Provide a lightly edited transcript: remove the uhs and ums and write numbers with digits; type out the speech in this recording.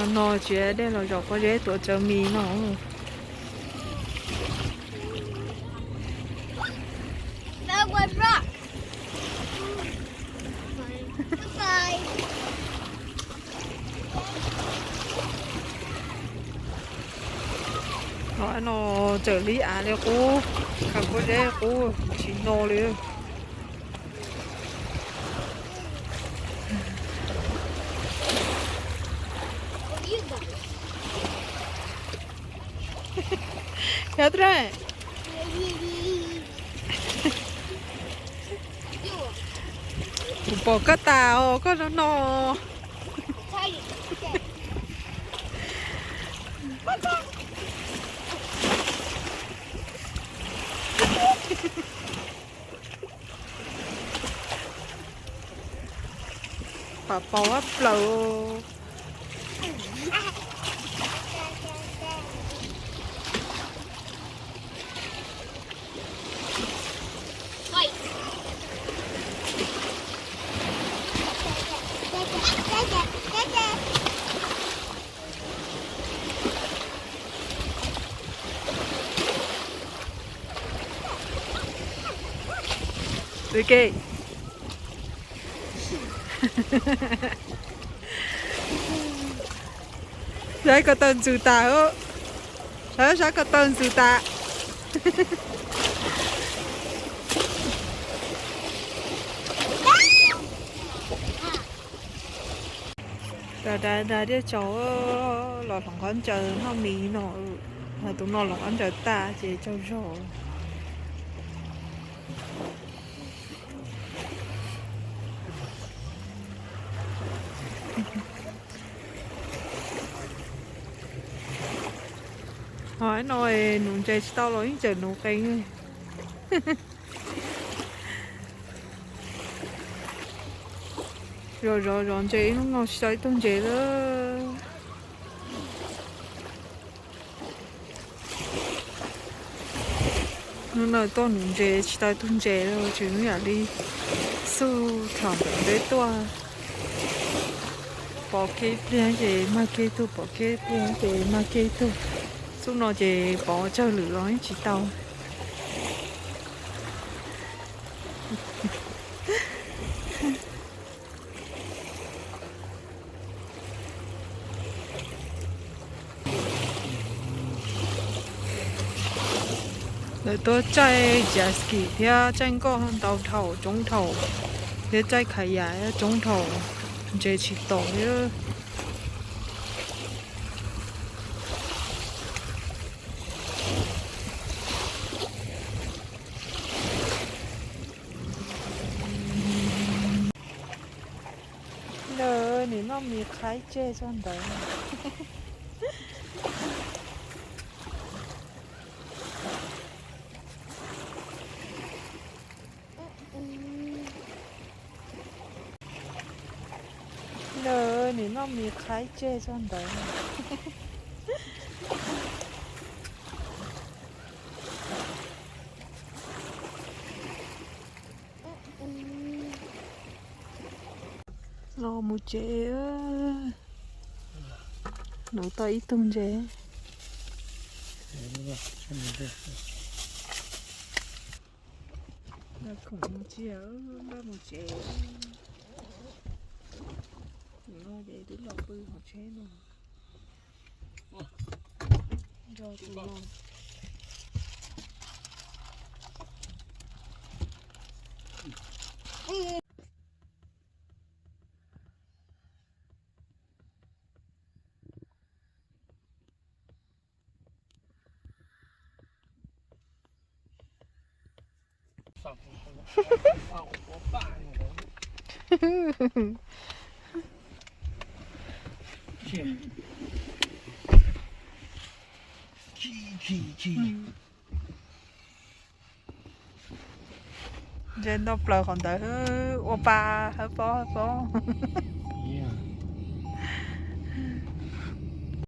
nó chế đây là dọc có chế tổ chờ mì nó That one rock. Bye. nó chờ lý à liệu cô không có chế cô chỉ nó liền What you got? hết rồi bỏ cái tàu có nó Tiny. Okay. bà bỏ lầu Wait. ok đấy có tên sư ta ơ sao có tên sư ta đã đi chỗ lò lòng con chờ nó mì nó mà tụi nó lòng con chờ ta chỉ cho rồi hỏi nói nụ chơi tao nói chờ nụ cây rồi chơi nó ngồi chơi tung chơi đó nó nói tôi nụ chơi chơi tung chơi đó chứ nó là đi su thằng đấy to bỏ cái tiền chơi mà cái tu bỏ cái tiền chơi mà cái tu su nó chơi bỏ chơi lửa ấy chỉ tao rồi tôi chơi jet ski thì tranh có đầu thầu中头thì chơi khai giải中头chơi chỉ tổ nữa nè nè nóมีkhai chơi trong đấy nè nè nóมีkhai chơi trong đấy lo một chế nó tay tung chế là cũng một chế ba một chế nó để đến lò bự họ chế nó rồi tụi nó trên đó plờ còn tới opa hả bó